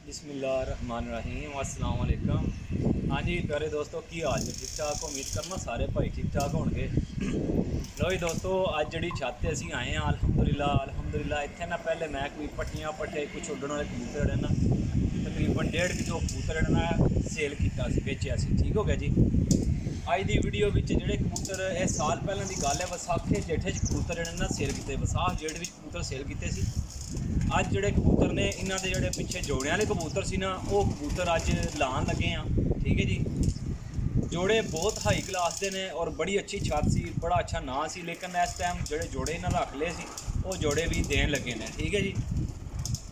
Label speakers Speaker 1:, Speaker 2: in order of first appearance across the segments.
Speaker 1: बिस्मिल्लाहिर्रहमानिर्रहीम अस्सलाम वालेकुम। हाँ जी प्यारे दोस्तों की हाल जी, ठीक ठाक। उम्मीद करना सारे भाई ठीक ठाक होंगे। लो जी दोस्तों, अज जी छत से असी आए हैं अल्हम्दुलिल्लाह। इतने ना पहले मैं कोई पट्टियां पट्ठे कुछ उड्डण वाले कबूतर जोड़े ना तकरीबन 1.5 किलो कबूतर जोड़ा ना सेल किया बेचिया सी। ठीक हो गया जी। अज की वीडियो में जोड़े कबूतर यह साल पहले की गल है, विसाखे जेठे कबूतर जोड़े ना सेल किए, विसाख जेठ में कबूतर सेल किए। अज जोड़े कबूतर ने इन्हों के जोड़े पिछे जोड़े वाले कबूतर से ना वो कबूतर अज लान लगे हैं। ठीक है जी। जोड़े बहुत हाई क्लास के ने और बड़ी अच्छी छत सी, बड़ा अच्छा ना सी, लेकिन इस टाइम जोड़े जोड़े इन्हें रख ले सी वो जोड़े भी देन लगे ने। ठीक है जी।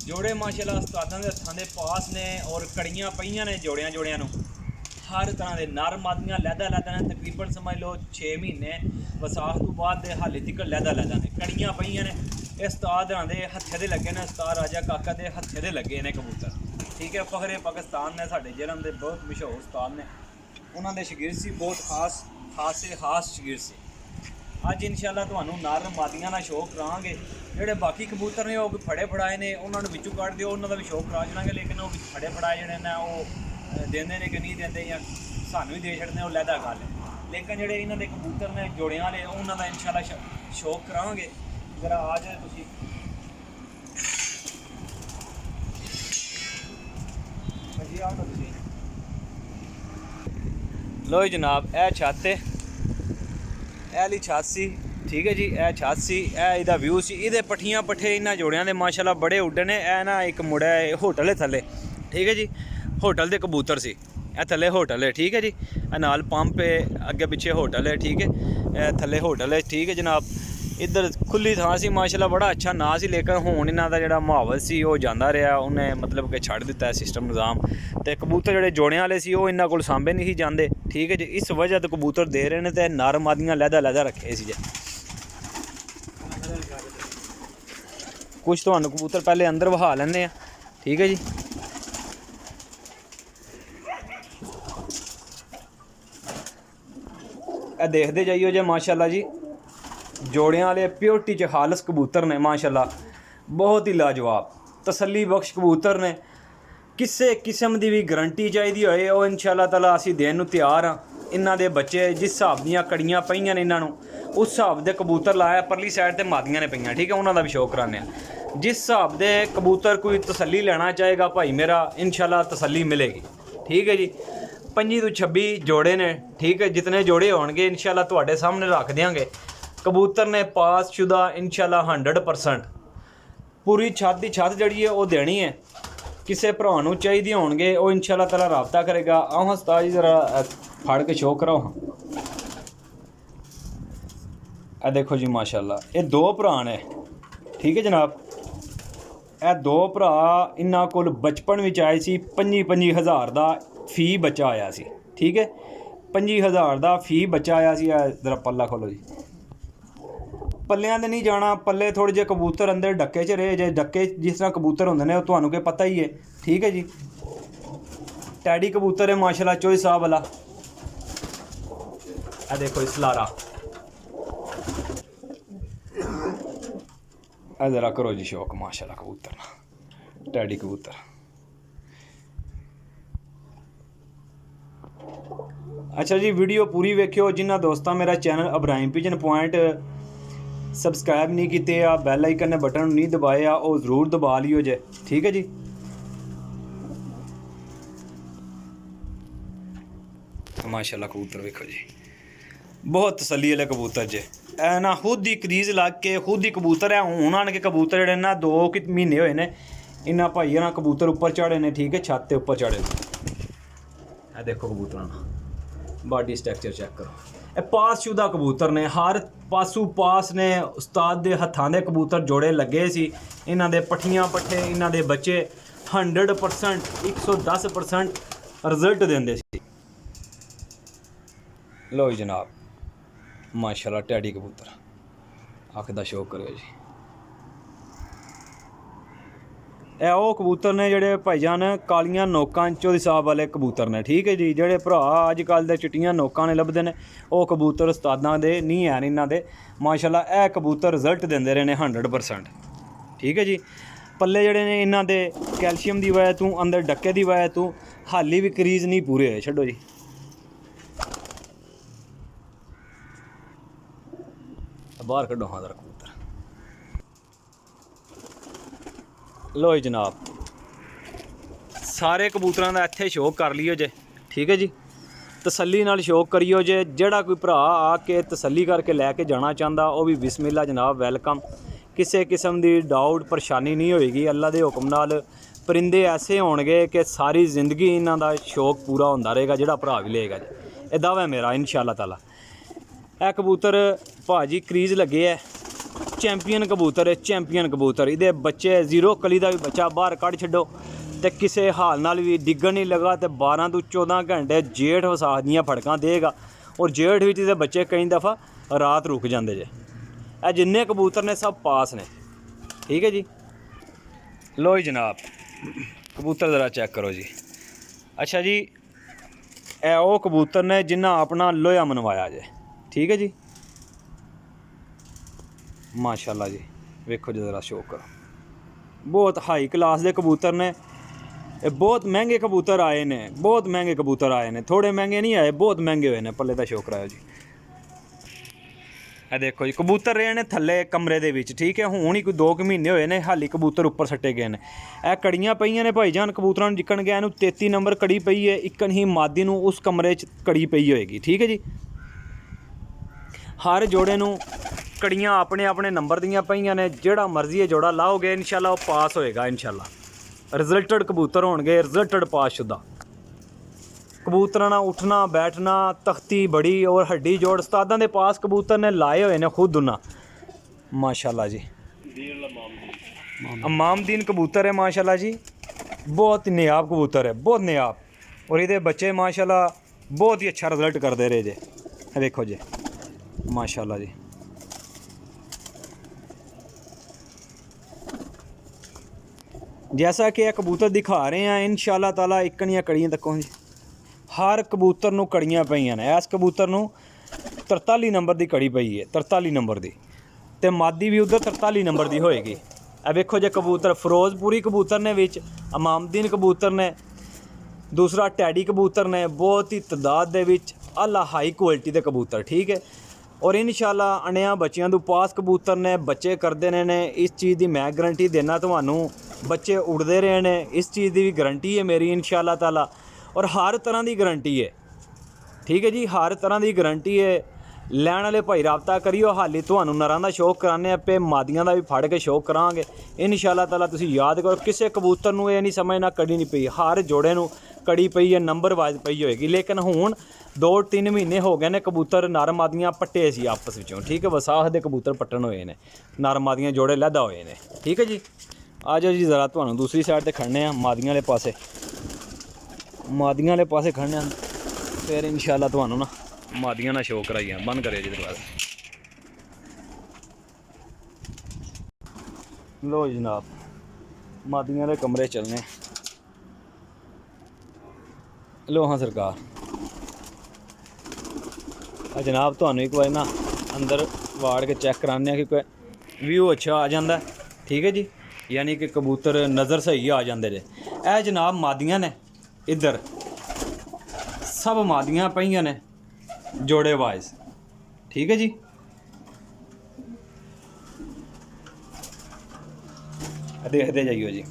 Speaker 1: जोड़े माशाल्लाह उस्तादां दे हत्थां दे पास ने और कड़ियां पईयां ने जोड़ियां नूं हर तरह के नर मादियां लैदा ने। तकरीबन समझ लो 6 महीने विसाख तो बाद हाले तक लैदा ने कड़ियां पईयां ने। इस उस्ताद दे हत्थे दे लगे ने, उस्ताद राजा काका दे हत्थे दे लगे ने कबूतर। ठीक है। फखरे पाकिस्तान ने साडे जलम दे बहुत मशहूर उस्ताद ने, उन्होंने शगिर्द सी, बहुत खास शगिर्द सी। अज इंशाअल्लाह तुहानूं नर मादियां दा शौक करांगे। जोड़े बाकी कबूतर ने वो फड़े फड़ाए ने, उन्होंने विचों कढ़ दिओ, उन्होंने भी शौक करा देंगे, लेकिन वो फड़े फड़ाए जोड़े ने वो देंदे ने कि नहीं देंदे या सानू ही दे छड़ने, वो लैदा गल है। लेकिन जोड़े इन्हों के कबूतर ने जोड़ियां वाले उन्होंने इंशाअल्लाह शौक करांगे। जरा आ जाए तुसीं। लो जनाब, यह छत है, एली छत सी। ठीक है जी। यह छत सी, यह व्यू सी। ये पट्ठियां पट्ठे इन्होंने जोड़ियां दे माशाल्लाह बड़े उड्डे ने। यह ना एक मुड़ा है होटल है थले। ठीक है जी। होटल के कबूतर सी, यह थले होटल है। ठीक है जी। नाल पंप है, अगे पिछे होटल है। ठीक है। थले होटल है। ठीक है जनाब। इधर खुली थां सी माशाल्लाह, बड़ा अच्छा ना सी, लेकिन हुण इन्हां दा जिहड़ा मुहावल सी वो जांदा रहा, उन्हें मतलब कि छड्ड दिता है सिस्टम निज़ाम। तो कबूतर जिहड़े जोड़े वाले सी वो इन्हां कोल सांभे नहीं जांदे। ठीक है जी। इस वजह तो कबूतर दे रहे हैं, तो नर मादियां लैदा रखे सी। कुछ तुहानूं कबूतर पहले अंदर वहा लैंदे आ। ठीक है जी। देखते जाइयो जे माशाल्लाह जी, जोड़ियां वाले प्योरिटी च खालस कबूतर ने माशाल्लाह, बहुत ही लाजवाब तसल्ली बख्श कबूतर ने। किसी किस्म की भी गारंटी चाहिए होए वो इंशाअल्लाह ताला असीं देन नूं तैयार हाँ। इन्हां दे बच्चे जिस हिसाब दीयां कड़ियां पईयां ने इन्हां नूं, उस हिसाब दे कबूतर लाया। परली साइड ते मादियां ने पईयां। ठीक है। उन्हां दा भी शौक कराने आ। जिस हिसाब दे कबूतर कोई तसल्ली लेना चाहेगा भाई मेरा, इंशाअल्लाह तसल्ली मिलेगी। ठीक है जी। 25 तो 26 जोड़े ने। ठीक है। जितने जोड़े होणगे इंशाअल्लाह तुहाडे सामने रख देंगे। कबूतर ने पास शुदा इंशाअल्लाह 100%। पूरी छत की छत जड़ी है वो देनी है। किसी भरा नूं चाहिए होणगे वो इंशाअल्लाह ताला राबता करेगा। आओ उस्ताद जी जरा फड़ के शो कराओ। हाँ ए देखो जी माशाअल्लाह, ये 2 भरा ने। ठीक है जनाब। ਇਹ 2 ਭਰਾ इन्हां कोल बचपन विच आए सी। 25 हज़ार का फी बच्चा आया सी। ठीक है। 25 हज़ार का फी बच्चा आया सी। जरा पल्ला खोलो जी। पल्लियां ते नहीं जाना, पल्ले थोड़े जे कबूतर अंदर डक्के च रहे जे। डक्के जिस तरह कबूतर होंदे ने तुहानूं के पता ही है। ठीक है जी। टैडी कबूतर है माशाल्लाह, चोई साहब वाला। आ देखो इस लारा, जरा करो जी शौक माशाल्लाह कबूतर ना, टैडी कबूतर। अच्छा जी, वीडियो पूरी वेखियो। जिन्हां दोस्तां मेरा channel Ibrahim pigeon point subscribe नहीं किए या बैल आइकन ने बटन नहीं दबाया वो जरूर दबा लियो जे। ठीक है जी। माशाल्लाह कबूतर वेखो जी, बहुत तसल्ली वाले कबूतर जे। ऐ ना खुद ही क्रीज लग के खुद ही कबूतर है। हूँ आन के कबूतर जोड़े ना 2 महीने होए ने, इन्हां भाई ना कबूतर उपर चढ़े ने। ठीक है। छत के उपर चढ़े ने। देखो कबूतर ना बॉडी स्ट्रक्चर चेक करो। ये पास शुदा कबूतर ने, हर पासू पास ने। उस्ताद दे हत्थां दे कबूतर जोड़े लगे सी। इन्हां दे पट्ठियां पट्ठे, इन्हां दे बच्चे 100% 110% रिजल्ट देंदे सी। लो जनाब माशाल्लाह टैडी कबूतर, अख दा शौक करो जी। ਇਹ ਉਹ कबूतर ने ਜਿਹੜੇ ਭਾਈजान ਕਾਲੀਆਂ ਨੋਕਾਂ ਚੋਂ ਹਿਸਾਬ ਵਾਲੇ ਕਬੂतर ਨੇ। ਠੀਕ ਹੈ ਜੀ। ਜਿਹੜੇ ਭਰਾ ਅੱਜ ਕੱਲ੍ਹ ਦੇ ਚਿੱਟੀਆਂ ਨੋਕਾਂ ਨੇ ਲੱਭਦੇ ਨੇ ਉਹ ਕਬੂतर ਉਸਤਾਦਾਂ ਦੇ ਨਹੀਂ ਹਨ। ਇਹਨਾਂ ਦੇ ਮਾਸ਼ਾਅੱਲਾ ਇਹ ਕਬੂतर ਰਿਜ਼ਲਟ ਦਿੰਦੇ ਰਹੇ ਨੇ 100%। ਠੀਕ ਹੈ ਜੀ। ਪੱਲੇ ਜਿਹੜੇ ਨੇ ਇਹਨਾਂ ਦੇ ਕੈਲਸ਼ੀਅਮ ਦੀ ਵਜ੍ਹਾ ਤੋਂ ਅੰਦਰ ਡੱਕੇ ਦੀ ਵਜ੍ਹਾ ਤੋਂ ਹਾਲੀ ਵੀ ਕਰੀਜ਼ ਨਹੀਂ ਪੂਰੇ ਹੋਏ। ਛੱਡੋ ਜੀ। ਬਾਹਰ ਕੱਢੋ ਹਾਂ ਜ਼ਰਾ ਕਬੂਤਰ। ਲੋ ਜੀ ਜਨਾਬ, ਸਾਰੇ ਕਬੂਤਰਾਂ ਦਾ ਇੱਥੇ ਸ਼ੌਕ ਕਰ ਲਿਓ ਜੇ, ਠੀਕ ਹੈ ਜੀ। ਤਸੱਲੀ ਨਾਲ ਸ਼ੌਕ ਕਰਿਓ ਜੇ। ਜਿਹੜਾ ਕੋਈ ਭਰਾ ਆ ਕੇ ਤਸੱਲੀ ਕਰਕੇ ਲੈ ਕੇ ਜਾਣਾ ਚਾਹੁੰਦਾ ਉਹ ਵੀ ਬਿਸਮਿਲ੍ਲਾ ਜਨਾਬ, ਵੈਲਕਮ। ਕਿਸੇ ਕਿਸਮ ਦੀ ਡਾਊਟ ਪਰੇਸ਼ਾਨੀ ਨਹੀਂ ਹੋਏਗੀ। ਅੱਲਾ ਦੇ ਹੁਕਮ ਨਾਲ ਪਰਿੰਦੇ ਐਸੇ ਹੋਣਗੇ ਕਿ ਸਾਰੀ ਜ਼ਿੰਦਗੀ ਇਹਨਾਂ ਦਾ ਸ਼ੌਕ ਪੂਰਾ ਹੁੰਦਾ ਰਹੇਗਾ, ਜਿਹੜਾ ਭਰਾ ਵੀ ਲਏਗਾ ਜੀ। ਇਹ ਦਾਅਵਾ ਮੇਰਾ ਇਨਸ਼ਾਅੱਲਾ ਤਾਲਾ। ਇਹ ਕਬੂਤਰ ਭਾਜੀ ਕਰੀਜ਼ ਲੱਗੇ ਹੈ, ਚੈਂਪੀਅਨ ਕਬੂਤਰ ਹੈ, ਚੈਂਪੀਅਨ ਕਬੂਤਰ। ਇਹਦੇ ਬੱਚੇ ਜ਼ੀਰੋ ਕਲੀ ਦਾ ਵੀ ਬੱਚਾ ਬਾਹਰ ਕੱਢ ਛੱਡੋ ਤੇ ਕਿਸੇ ਹਾਲ ਨਾਲ ਵੀ ਡਿੱਗਣ ਨਹੀਂ ਲੱਗਾ ਤੇ 12 ਤੋਂ 14 ਘੰਟੇ ਜੇਠ ਵਿਸਾਖ ਦੀਆਂ ਫੜਕਾਂ ਦੇਗਾ। ਔਰ ਜੇਠ ਵਿੱਚ ਇਹਦੇ ਬੱਚੇ ਕਈ ਦਫਾ ਰਾਤ ਰੁਕ ਜਾਂਦੇ ਜੇ। ਇਹ ਜਿੰਨੇ ਕਬੂਤਰ ਨੇ ਸਭ ਪਾਸ ਨੇ, ਠੀਕ ਹੈ ਜੀ। ਲੋ ਜੀ ਜਨਾਬ, ਕਬੂਤਰ ਜ਼ਰਾ ਚੈੱਕ ਕਰੋ ਜੀ। ਅੱਛਾ ਜੀ, ਇਹ ਉਹ ਕਬੂਤਰ ਨੇ ਜਿਨ੍ਹਾਂ ਆਪਣਾ ਲੋਹਾ ਮਨਵਾਇਆ ਜੇ, ਠੀਕ ਹੈ ਜੀ। ਮਾਸ਼ਾਅੱਲਾ ਜੀ, ਵੇਖੋ ਜੀ ਜ਼ਰਾ ਸ਼ੌਕ ਕਰੋ। ਬਹੁਤ ਹਾਈ ਕਲਾਸ ਦੇ ਕਬੂਤਰ ਨੇ। ਇਹ ਬਹੁਤ ਮਹਿੰਗੇ ਕਬੂਤਰ ਆਏ ਨੇ, ਬਹੁਤ ਮਹਿੰਗੇ ਕਬੂਤਰ ਆਏ ਨੇ। ਥੋੜੇ ਮਹਿੰਗੇ ਨਹੀਂ ਆਏ, ਬਹੁਤ ਮਹਿੰਗੇ ਹੋਏ ਨੇ। ਪੱਲੇ ਦਾ ਸ਼ੌਕ ਕਰਾਓ ਜੀ। ਇਹ ਦੇਖੋ ਜੀ, ਕਬੂਤਰ ਰਹੇ ਨੇ ਥੱਲੇ ਕਮਰੇ ਦੇ ਵਿੱਚ, ਠੀਕ ਹੈ। ਹੁਣ ਹੀ ਕੋਈ 2 ਮਹੀਨੇ ਹੋਏ ਨੇ, ਹਾਲੀ ਕਬੂਤਰ ਉੱਪਰ ਸੱਟੇ ਗਏ ਨੇ। ਇਹ ਕੜੀਆਂ ਪਈਆਂ ਨੇ ਭਾਈਜਾਨ ਕਬੂਤਰਾਂ ਨੂੰ ਜਿੱਕਣ ਗਿਆ। ਇਹਨੂੰ 33 ਨੰਬਰ ਕੜੀ ਪਈ ਹੈ, ਇੱਕਣ ਹੀ ਮਾਦੀ ਨੂੰ ਉਸ ਕਮਰੇ 'ਚ ਕੜੀ ਪਈ ਹੋਏਗੀ, ਠੀਕ ਹੈ ਜੀ। ਹਰ ਜੋੜੇ ਨੂੰ ਕੜੀਆਂ ਆਪਣੇ ਆਪਣੇ ਨੰਬਰ ਦੀਆਂ ਪਈਆਂ ਨੇ। ਜਿਹੜਾ ਮਰਜ਼ੀ ਇਹ ਜੋੜਾ ਲਾਓਗੇ ਇਨਸ਼ਾਅੱਲਾ ਉਹ ਪਾਸ ਹੋਏਗਾ ਇਨਸ਼ਾਅੱਲਾ। ਰਿਜ਼ਲਟਡ ਕਬੂਤਰ ਹੋਣਗੇ, ਰਿਜ਼ਲਟਡ ਪਾਸਸ਼ੁਦਾ। ਕਬੂਤਰਾਂ ਨਾਲ ਉੱਠਣਾ ਬੈਠਣਾ, ਤਖਤੀ ਬੜੀ ਔਰ ਹੱਡੀ ਜੋੜ ਉਸਤਾਦਾਂ ਦੇ ਪਾਸ ਕਬੂਤਰ ਨੇ ਲਾਏ ਹੋਏ ਨੇ ਖੁਦ ਉਹਨਾਂ। ਮਾਸ਼ਾਅੱਲਾ ਜੀ, ਇਮਾਮਦੀਨ ਕਬੂਤਰ ਹੈ ਮਾਸ਼ਾਅੱਲਾ ਜੀ। ਬਹੁਤ ਨਿਆਬ ਕਬੂਤਰ ਹੈ, ਬਹੁਤ ਨਿਆਬ। ਔਰ ਇਹਦੇ ਬੱਚੇ ਮਾਸ਼ਾਅੱਲਾ ਬਹੁਤ ਹੀ ਅੱਛਾ ਰਿਜ਼ਲਟ ਕਰਦੇ ਰਹੇ ਜੇ। ਦੇਖੋ ਜੀ माशाल्लाह जी। जैसा कि कबूतर दिखा रहे हैं इंशाअल्लाह ताला इकनियां कड़ियां तकों जी। हर कबूतर नूं कड़ियां पईयां ने। इस कबूतर नूं 43 नंबर की कड़ी पई है, 43 नंबर की, तो मादी भी उधर 43 नंबर की होएगी। ए वेखो जे कबूतर फिरोजपुरी कबूतर ने विच, इमामदीन कबूतर ने, दूसरा टैडी कबूतर ने, बहुत ही तादाद दे विच आला हाई क्वालिटी के कबूतर, ठीक है। और इंशाअल्लाह अणिया बच्चियां दू पास कबूतर ने, बच्चे करते ने। इस चीज़ की मैं गारंटी देना तुहानू, बच्चे उड़ते रहे ने, इस चीज़ की भी गारंटी है मेरी इंशाअल्लाह ताला। और हर तरह की गारंटी है, ठीक है जी, हर तरह की गारंटी है। लैण वाले भाई रबता करियो। हाली तुहानू नरां दा शौक कराने पे मादियां दा भी फड़ के शौक करांगे इंशाअल्लाह ताला। तुसीं याद करो किसी कबूतर नूं ये नहीं समझना कड़ी नहीं पई, हर जोड़े नूं कड़ी पई है, नंबर वाइज पई होएगी। लेकिन हुण 2-3 महीने हो गए ने कबूतर नर मादियां पट्टे सी आपस विचों, ठीक है। वसाख दे कबूतर पट्टन होए ने, नर मादियां जोड़े लैदा होए ने, ठीक है जी। आ जाओ जी ज़रा तुहानू दूसरी साइड ते खड़ने आ, मादियां वाले पासे, मादियां वाले पासे खड़ने आ, फिर इंशाअल्लाह तुहानू ना मादियां ना शौक कराइए। बंद करिए जी दरवाज़ा। लो जनाब मादियां दे कमरे चलने। लो हाँ सरकार, जनाब तुहानू एक बार ना अंदर वाड़ के चेक कराने कि व्यू अच्छा आ जाता है, ठीक है जी। यानी कि कबूतर नज़र सही आ जाते जे। ए जनाब मादियां ने, इधर सब मादियां पईयां ने जोड़े वाइज, ठीक है जी। देखते जाइयो जी।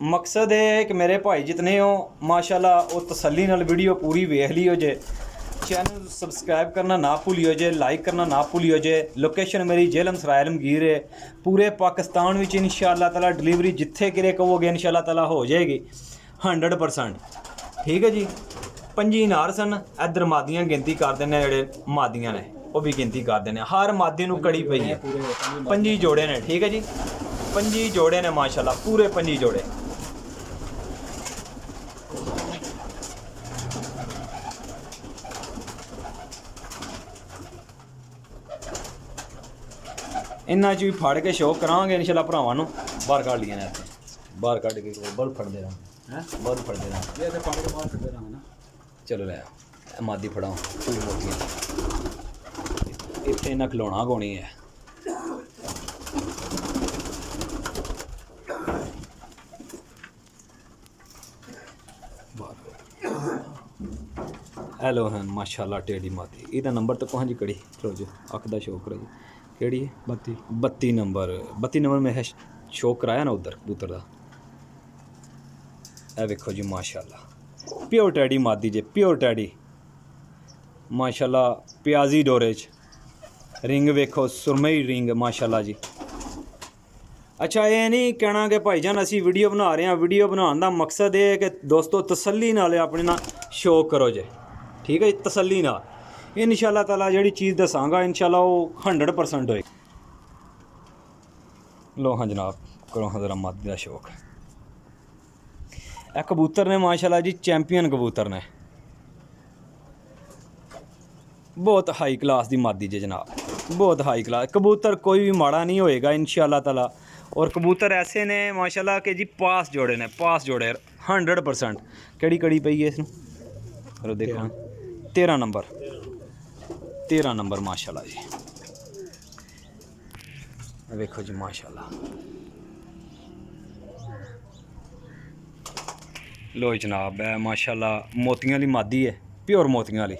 Speaker 1: मकसद है कि मेरे भाई जितने हो माशाल्लाह वो तसल्ली नाल वीडियो पूरी वेख लियो जे। चैनल सब्सक्राइब करना ना भूलियो जे, लाइक करना ना भूलियो जे। लोकेशन मेरी जेलम सराय आलमगीर है, पूरे पाकिस्तान में इंशाअल्लाह ताला डिलीवरी जिथे किरे कहोगे इंशाअल्लाह ताला हो जाएगी 100%, ठीक है जी। 5 नार सन, इधर मादियां गिनती कर देने, जेड़े मादियां ने वो भी गिनती कर देने। हर मादी नूं कड़ी पई है, 5 जोड़े ने, ठीक है जी। 5 जोड़े ने माशाल्लाह, पूरे 5 जोड़े। इन्ना च भी फड़ के शौक करांगे इंशाअल्लाह। भरावां नूं बाहर कढ लिया ने, बाहर कढ के बल फड़दे रहां हैं, बल फड़दे रहां। ये ते पानी बाहर कढदे रहां ना। चलो ले आओ। मादी फड़ाओ पूरी मोतियां इतने इन्हें खिलौना कौनी है। हेलो हैं माशाल्लाह टेढ़ी मादी इहदा नंबर तो कहाँ जी कड़ी करो जी अख दा शो करो जी केड़ी है 32 नंबर 32 नंबर में है शो कराया ना उधर कबूतर दा। ए वेखो जी माशाल्लाह प्योर टैडी मादी जे प्योर टैडी माशाल्लाह प्याजी डोरे च रिंग वेखो सुरमई रिंग माशाल्लाह जी। अच्छा ये नहीं कहना कि भाईजान असी वीडियो बना रहे हैं वीडियो बनाने का मकसद ये है कि दोस्तों तसल्ली नाल अपने ना शौक करो जे ठीक है जी तसल्ली नाल इंशाअल्लाह ताला जिहड़ी चीज़ दसांगा इंशाअल्लाह वो 100% होए। लो हाँ जनाब करो हाँ जरा मादी का शौक। ए कबूतर ने माशाल्लाह जी चैंपियन कबूतर ने बहुत हाई क्लास की मादी जे जनाब बहुत हाई क्लास कबूतर कोई भी माड़ा नहीं होएगा इंशाअल्लाह ताला। और कबूतर ऐसे ने माशाल्लाह के जी पास जोड़े ने पास जोड़े 100%। केड़ी कड़ी पई है इसनूं करो देखो 13 नंबर माशाल्लाह जी वेखो जी माशाल्लाह। लो जनाब है माशाल्लाह मोतियां वाली मादी है प्योर मोतियां वाली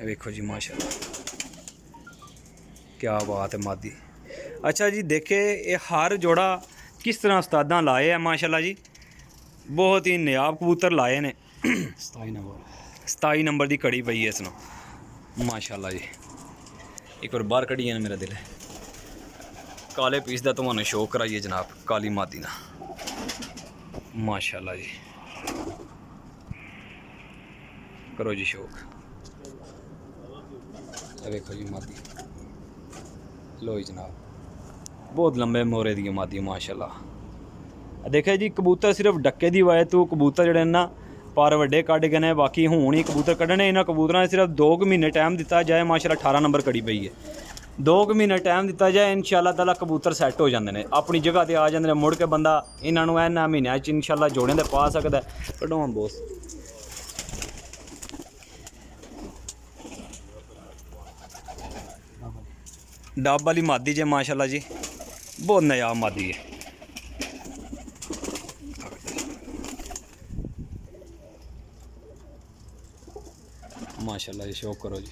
Speaker 1: वेखो जी माशाल्लाह क्या बात है मादी। अच्छा जी देखे ये हर जोड़ा किस तरह उस्तादां लाए हैं माशाल्लाह जी बहुत ही नायाब कबूतर लाए ने 27 नंबर की कड़ी पई है इसनों माशाल्लाह जी। एक बार बाहर कढ़िए मेरा दिल है काले पीस का तुहानू शो कराइए जनाब काली मादी ना माशाल्लाह जी करो जी शौक। देखो जी मादी लो जी जनाब बहुत लंबे मोरे दी मादी माशाल्लाह। देखो जी कबूतर सिर्फ डक्के की वजह तो कबूतर जड़े ना पर वड्डे कढ़ गए ने बाकी हुण ही कबूतर कढ़ने इन्हां कबूतरां ने सिर्फ 2 महीने टाइम दिता जाए माशाल्लाह 18 नंबर कड़ी पई है 2 महीने टाइम दिता जाए इंशाअल्लाह ताला कबूतर सैट हो जाते हैं अपनी जगह पर आ जाते हैं मुड़ के बंदा इन्हों इन्हां महीनों इंशाअल्लाह जोड़े दे पा सकता है। कड्डो बोस डब वाली मादी जे माशाल्लाह जी बहुत नायाब मादी है माशाल्लाह जी शौक करो जी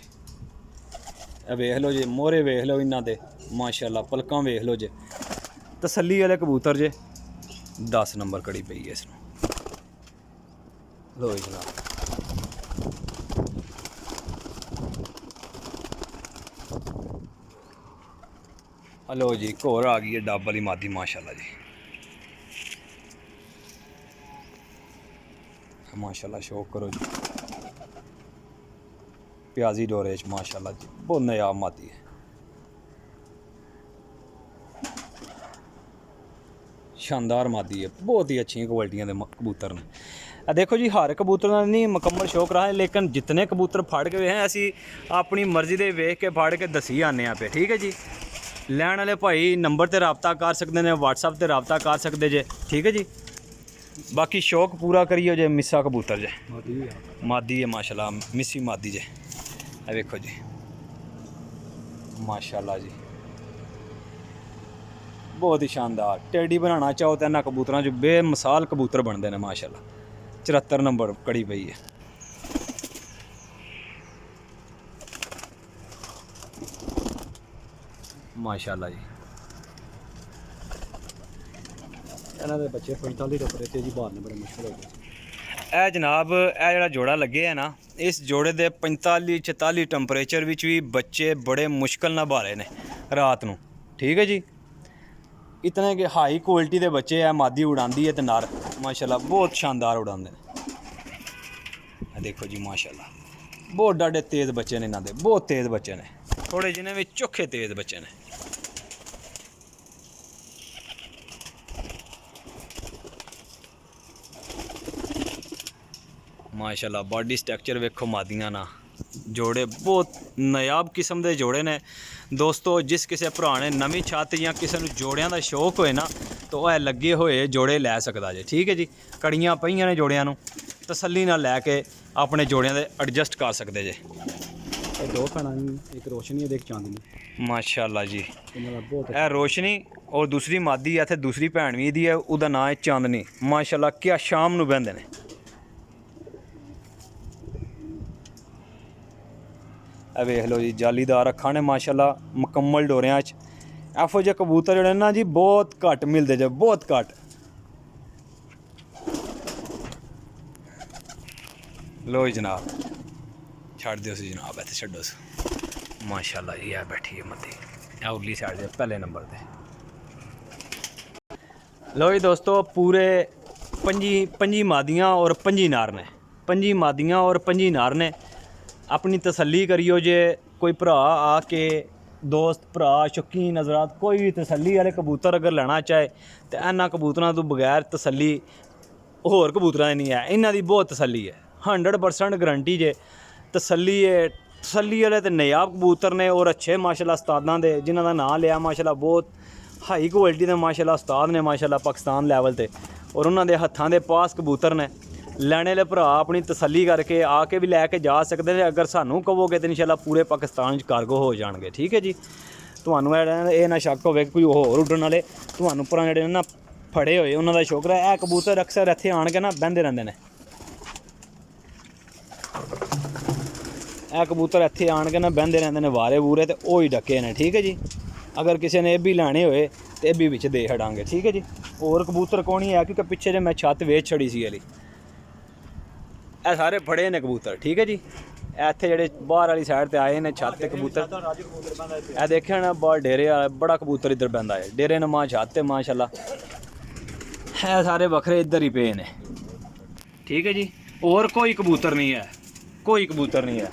Speaker 1: वेख लो जी मोहरे वेख लो इन्हां दे माशाल्लाह पलकां वेख लो जे तसल्ली वाले कबूतर जे 10 नंबर कड़ी पई है इसनूं लो जी जनाब। लो जी एक होर आ गई है डब वाली मादी माशाल्लाह जी माशाल्लाह शौक करो जी प्याजी डोरे माशाल्लाह जी बहुत नायाब मादी है शानदार मादी है बहुत ही अच्छी क्वालिटियां दे कबूतर ने। देखो जी हर कबूतर का नहीं मुकम्मल शौक रहा है लेकिन जितने कबूतर फड़ के हैं असी अपनी मर्जी दे वेख के फड़ के दसी आने पे ठीक है जी। लैन वाले भाई नंबर ते रबता कर सकते हैं व्हाट्सएप ते रबता कर सकते जे ठीक है जी। बाकी शौक पूरा करिए जे मिस्सा कबूतर जे मादी है माशाल्लाह मिस्सी मादी जे देखो जी माशाल्लाह जी बहुत ही शानदार टेडी बनाना चाहो तो इन्होंने कबूतरों जो बेमिसाल कबूतर बनते हैं माशाल्लाह 74 नंबर कड़ी पई है माशाल्लाह जी। इन्हों के बच्चे 45 टेम्परेचर जी बाहर बड़े मुश्किल हो गए। ए जनाब ए जड़ा जोड़ा लगे है ना इस जोड़े के 45-44 टैंपरेचर भी बच्चे बड़े मुश्किल ना बाले ने रात को ठीक है जी। इतने के हाई क्वालिटी के बच्चे है मादी उड़ाती है तो नर माशाल्लाह बहुत शानदार उड़ाते हैं देखो जी माशाल्लाह बहुत डाढ़े तेज़ बच्चे ने इन्हों के बहुत तेज़ बच्चे ने थोड़े जिन्हें भी चोखे तेज़ बच्चे ने माशाल्लाह बॉडी स्ट्रक्चर वेखो मादियां ना जोड़े बहुत नायाब किस्म के जोड़े ने दोस्तों। जिस किसी भरा ने नवीं छत या किसी को जोड़ियां का शौक होए ना तो वह लगे हुए जोड़े लै सकता जे ठीक है जी। कड़ियाँ पईयां ने जोड़ियां नूं ਤਸੱਲੀ ਨਾਲ ਲੈ ਕੇ ਆਪਣੇ ਜੋੜਿਆਂ ਦੇ ਐਡਜਸਟ ਕਰ ਸਕਦੇ ਜੇ।
Speaker 2: ਇਹ ਦੋ ਭੈਣਾਂ ਨੇ, ਇੱਕ ਰੋਸ਼ਨੀ ਹੈ ਤੇ ਇੱਕ ਚਾਂਦਨੀ।
Speaker 1: ਮਾਸ਼ਾਅੱਲਾ ਜੀ।
Speaker 2: ਇਹਨਾਂ ਦਾ ਬਹੁਤ
Speaker 1: ਇਹ ਰੋਸ਼ਨੀ ਔਰ ਦੂਸਰੀ ਮਾਦੀ ਹੈ, ਇੱਥੇ ਦੂਸਰੀ ਭੈਣ ਵੀ ਇਹਦੀ ਹੈ, ਉਹਦਾ ਨਾਂ ਹੈ ਚਾਂਦਨੀ। ਮਾਸ਼ਾਅੱਲਾ ਕਿਆ ਸ਼ਾਮ ਨੂੰ ਬਹਿੰਦੇ ਨੇ। ਇਹ ਵੇਖ ਲਓ ਜੀ, ਜਾਲੀਦਾਰ ਅੱਖਾਂ ਨੇ ਮਾਸ਼ਾਅੱਲਾ, ਮੁਕੰਮਲ ਡੋਰਿਆਂ 'ਚ। ਇਹੋ ਜਿਹੇ ਕਬੂਤਰ ਜਿਹੜੇ ਨਾ ਜੀ ਬਹੁਤ ਘੱਟ ਮਿਲਦੇ ਜੇ, ਬਹੁਤ ਘੱਟ। ਲੋ ਜੀ ਜਨਾਬ, ਛੱਡ ਦਿਓ ਸੀ ਜਨਾਬ, ਇੱਥੇ ਛੱਡੋ ਸੀ। ਮਾਸ਼ਾਅੱਲਾ ਜੀ ਇਹ ਬੈਠੀ ਹੈ ਮੱਦੀ, ਇਹ ਉਰਲੀ ਸਾਈਡ ਦੇ ਪਹਿਲੇ ਨੰਬਰ ਤੇ। ਲੋ ਜੀ ਦੋਸਤੋ, ਪੂਰੇ 25 ਮਾਦੀਆਂ ਔਰ 25 ਨਾਰ ਨੇ। 25 ਮਾਦੀਆਂ ਔਰ 25 ਨਾਰ ਨੇ। ਆਪਣੀ ਤਸੱਲੀ ਕਰਿਓ ਜੇ ਕੋਈ ਭਰਾ ਆ ਕੇ, ਦੋਸਤ ਭਰਾ ਸ਼ੌਕੀਨ ਹਜ਼ਰਾਤ, ਕੋਈ ਵੀ ਤਸੱਲੀ ਵਾਲੇ ਕਬੂਤਰ ਅਗਰ ਲੈਣਾ ਚਾਹੇ ਤਾਂ ਇਹਨਾਂ ਕਬੂਤਰਾਂ ਤੋਂ ਬਗੈਰ ਤਸੱਲੀ ਹੋਰ ਕਬੂਤਰਾਂ ਦੀ ਨਹੀਂ ਹੈ, ਇਹਨਾਂ ਦੀ ਬਹੁਤ ਤਸੱਲੀ ਹੈ। 100% ਗਰੰਟੀ ਜੇ ਤਸੱਲੀ ਹੈ। ਤਸੱਲੀ ਵਾਲੇ ਤੇ ਨਾਯਾਬ ਕਬੂਤਰ ਨੇ ਔਰ ਅੱਛੇ ਮਾਸ਼ਾਅੱਲਾ ਉਸਤਾਦਾਂ ਦੇ, ਜਿਨ੍ਹਾਂ ਦਾ ਨਾਂ ਲਿਆ ਮਾਸ਼ਾਅੱਲਾ, ਬਹੁਤ ਹਾਈ ਕੁਆਲਿਟੀ ਦੇ ਮਾਸ਼ਾਅੱਲਾ ਉਸਤਾਦ ਨੇ ਮਾਸ਼ਾਅੱਲਾ ਪਾਕਿਸਤਾਨ ਲੈਵਲ ਤੇ, ਔਰ ਉਹਨਾਂ ਦੇ ਹੱਥਾਂ ਦੇ ਪਾਸ ਕਬੂਤਰ ਨੇ। ਲੈਣੇ ਵਾਲੇ ਭਰਾ ਆਪਣੀ ਤਸੱਲੀ ਕਰਕੇ ਆ ਕੇ ਵੀ ਲੈ ਕੇ ਜਾ ਸਕਦੇ ਨੇ। ਅਗਰ ਸਾਨੂੰ ਕਹੋਗੇ ਤਾਂ ਇਨਸ਼ਾਅੱਲਾ ਪੂਰੇ ਪਾਕਿਸਤਾਨ 'ਚ ਕਾਰਗੋ ਹੋ ਜਾਣਗੇ। ਠੀਕ ਹੈ ਜੀ। ਤੁਹਾਨੂੰ ਇਹ ਨਾ ਸ਼ੱਕ ਹੋਵੇ ਕਿ ਕੋਈ ਹੋਰ ਉੱਡਣ ਵਾਲੇ ਤੁਹਾਨੂੰ ਭਰਾ ਜਿਹੜੇ ਨਾ ਫੜੇ ਹੋਏ ਉਹਨਾਂ ਦਾ ਸ਼ੁਕਰ ਹੈ। ਇਹ ਕਬੂਤਰ ਅਕਸਰ ਇੱਥੇ ਆਣ ਕੇ ਨਾ ਬਹਿੰਦੇ ਰਹਿੰਦੇ ਨੇ। ਇਹ ਕਬੂਤਰ ਇੱਥੇ ਆਣ ਕੇ ਨਾ ਬਹਿੰਦੇ ਰਹਿੰਦੇ ਨੇ, ਵਾਰੇ ਵੂਰੇ ਤੇ ਉਹ ਹੀ ਡੱਕੇ ਨੇ। ਠੀਕ ਹੈ ਜੀ। ਅਗਰ ਕਿਸੇ ਨੇ ਇਹ ਵੀ ਲੈਣੇ ਹੋਏ ਤੇ ਇਹ ਵੀ ਵਿੱਚ ਦੇ ਛੱਡਾਂਗੇ। ਠੀਕ ਹੈ ਜੀ। ਹੋਰ ਕਬੂਤਰ ਕੋਣ ਹੀ ਹੈ, ਕਿਉਂਕਿ ਪਿੱਛੇ ਜੇ ਮੈਂ ਛੱਤ ਵੇਚ ਛੜੀ ਸੀ ਇਹਦੀ। ਇਹ ਸਾਰੇ ਫੜੇ ਨੇ ਕਬੂਤਰ। ਠੀਕ ਹੈ ਜੀ। ਇੱਥੇ ਜਿਹੜੇ ਬਾਹਰ ਵਾਲੀ ਸਾਈਡ ਤੇ ਆਏ ਨੇ ਛੱਤ ਤੇ ਕਬੂਤਰ, ਇਹ ਦੇਖਿਆ ਨਾ ਬਾਹਰ ਡੇਰੇ ਵਾਲਾ ਬੜਾ ਕਬੂਤਰ ਇੱਧਰ ਬਹਿੰਦਾ ਹੈ। ਡੇਰੇ ਨਮਾ ਛੱਤ ਤੇ ਮਾਸ਼ਾਅੱਲਾ। ਇਹ ਸਾਰੇ ਵੱਖਰੇ ਇੱਧਰ ਹੀ ਪਏ ਨੇ। ਠੀਕ ਹੈ ਜੀ। ਹੋਰ ਕੋਈ ਕਬੂਤਰ ਨਹੀਂ ਹੈ, ਕੋਈ ਕਬੂਤਰ ਨਹੀਂ ਹੈ।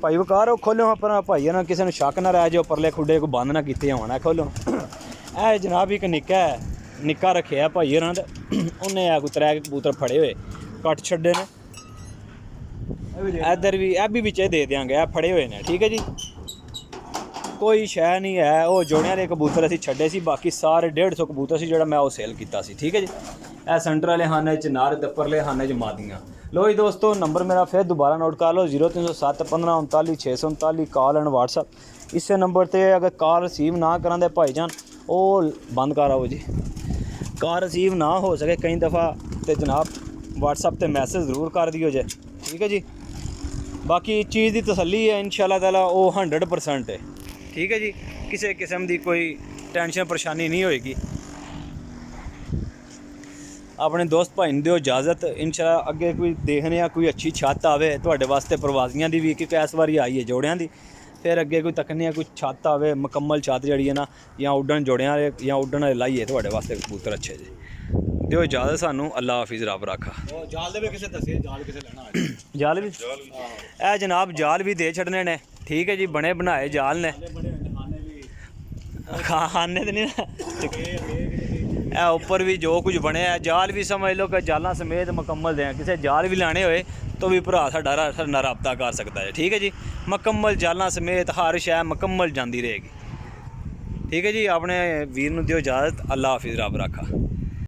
Speaker 1: ਭਾਈ ਵਕਾਰ ਉਹ ਖੋਲ੍ਹੋ ਆਪਣਾ, ਭਾਈ ਨਾ ਕਿਸੇ ਨੂੰ ਸ਼ੱਕ ਨਾ ਰਹਿ ਜਾਓ, ਪਰਲੇ ਖੁੱਡੇ ਕੋਈ ਬੰਦ ਨਾ ਕੀਤੇ ਹੋਣਾ। ਖੋਲ੍ਹੋ। ਇਹ ਜਨਾਬ ਇੱਕ ਨਿੱਕਾ ਰੱਖਿਆ ਭਾਈ ਹੋਰਾਂ ਦਾ, ਉਹਨੇ ਆ ਕੋਈ 3 ਕਬੂਤਰ ਫੜੇ ਹੋਏ, ਕੱਟ ਛੱਡੇ ਨੇ। ਇੱਧਰ ਵੀ ਇਹ ਵੀ ਵਿੱਚ ਦੇ ਦਿਆਂਗੇ, ਇਹ ਫੜੇ ਹੋਏ ਨੇ। ਠੀਕ ਹੈ ਜੀ। ਕੋਈ ਸ਼ੈ ਨਹੀਂ ਹੈ। ਉਹ ਜੋੜਿਆਂ ਦੇ ਕਬੂਤਰ ਅਸੀਂ ਛੱਡੇ ਸੀ, ਬਾਕੀ ਸਾਰੇ 150 ਕਬੂਤਰ ਸੀ ਜਿਹੜਾ ਮੈਂ ਉਹ ਸੇਲ ਕੀਤਾ ਸੀ। ਠੀਕ ਹੈ ਜੀ। ਇਹ ਸੈਂਟਰ ਵਾਲੇ ਖਾਨੇ 'ਚ ਨਾਰ ਤੇ ਪਰਲੇ ਖਾਨੇ 'ਚ ਮਾਦੀਆਂ। ਲੋ ਜੀ ਦੋਸਤੋ, ਨੰਬਰ ਮੇਰਾ ਫਿਰ ਦੁਬਾਰਾ ਨੋਟ ਕਰ ਲਓ, 0307 15 39 639, ਕਾਲ ਐਂਡ WhatsApp। ਇਸੇ ਨੰਬਰ ਤੇ ਅਗਰ ਕਾਲ ਰਿਸੀਵ ਨਾ ਕਰਾਂਦੇ ਭਾਈਜਾਨ, ਉਹ ਬੰਦ ਕਰ ਆਓ ਜੀ। ਕਾਲ ਰਿਸੀਵ ਨਾ ਹੋ ਸਕੇ ਕਈ ਦਫਾ ਤੇ ਜਨਾਬ WhatsApp ਤੇ ਮੈਸੇਜ ਜ਼ਰੂਰ ਕਰ ਦਿਓ ਜੇ। ਠੀਕ ਹੈ ਜੀ। ਬਾਕੀ ਚੀਜ਼ ਦੀ ਤਸੱਲੀ ਹੈ ਇਨਸ਼ਾਅੱਲਾ ਤਾਲਾ, ਉਹ 100% ਹੈ। ਠੀਕ ਹੈ ਜੀ। ਕਿਸੇ ਕਿਸਮ ਦੀ ਕੋਈ ਟੈਨਸ਼ਨ ਪਰੇਸ਼ਾਨੀ ਨਹੀਂ ਹੋਏਗੀ। ਆਪਣੇ ਦੋਸਤ ਭਾਈ ਨੂੰ ਦਿਓ ਇਜਾਜ਼ਤ। ਇਨਸ਼ਾਅੱਲਾ ਅੱਗੇ ਕੋਈ ਦੇਖਦੇ ਆ, ਕੋਈ ਅੱਛੀ ਛੱਤ ਆਵੇ ਤੁਹਾਡੇ ਵਾਸਤੇ, ਪ੍ਰਵਾਜ਼ੀਆਂ ਦੀ ਵੀ, ਕਿਉਂਕਿ ਇਸ ਵਾਰੀ ਆਈ ਹੈ ਜੋੜਿਆਂ ਦੀ। ਫਿਰ ਅੱਗੇ ਕੋਈ ਤੱਕਨੇ ਆ, ਕੋਈ ਛੱਤ ਆਵੇ ਮੁਕੰਮਲ ਛੱਤ ਜਿਹੜੀ ਹੈ ਨਾ, ਜਾਂ ਉੱਡਣ ਜੋੜਿਆਂ ਵਾਲੇ ਜਾਂ ਉੱਡਣ ਵਾਲੇ ਲਾਈਏ ਤੁਹਾਡੇ ਵਾਸਤੇ ਕਬੂਤਰ ਅੱਛੇ ਜੀ। ਦਿਓ ਇਜਾਜ਼ਤ ਸਾਨੂੰ। ਅੱਲਾ ਹਾਫਿਜ਼, ਰੱਬ ਰਾਖਾ।
Speaker 2: ਜਾਲ ਦੇ ਵੀ ਕਿਸੇ ਦੱਸੇ, ਜਾਲ ਕਿਸੇ ਲੈਣਾ
Speaker 1: ਜਾਲ ਵੀ ਇਹ ਜਨਾਬ ਜਾਲ ਵੀ ਦੇ ਛੱਡਣੇ ਨੇ। ਠੀਕ ਹੈ ਜੀ। ਬਣੇ ਬਣਾਏ ਜਾਲ ਨੇ, ਖਾਨੇ ਤੇ ਨਹੀਂ ਨਾ। ਇਹ ਉੱਪਰ ਵੀ ਜੋ ਕੁਝ ਬਣਿਆ ਜਾਲ ਵੀ ਸਮਝ ਲਓ ਕਿ ਜਾਲਾਂ ਸਮੇਤ ਮੁਕੰਮਲ ਦੇ। ਕਿਸੇ ਜਾਲ ਵੀ ਲਾਣੇ ਹੋਏ ਤਾਂ ਵੀ ਭਰਾ ਸਾਡਾ ਨਾਲ ਰਾਬਤਾ ਕਰ ਸਕਦਾ ਹੈ। ਠੀਕ ਹੈ ਜੀ। ਮੁਕੰਮਲ ਜਾਲਾਂ ਸਮੇਤ ਹਰ ਸ਼ੈ ਮੁਕੰਮਲ ਜਾਂਦੀ ਰਹੇਗੀ। ਠੀਕ ਹੈ ਜੀ। ਆਪਣੇ ਵੀਰ ਨੂੰ ਦਿਓ ਇਜਾਜ਼ਤ। ਅੱਲਾ ਹਾਫਿਜ਼, ਰੱਬ ਰਾਖਾ।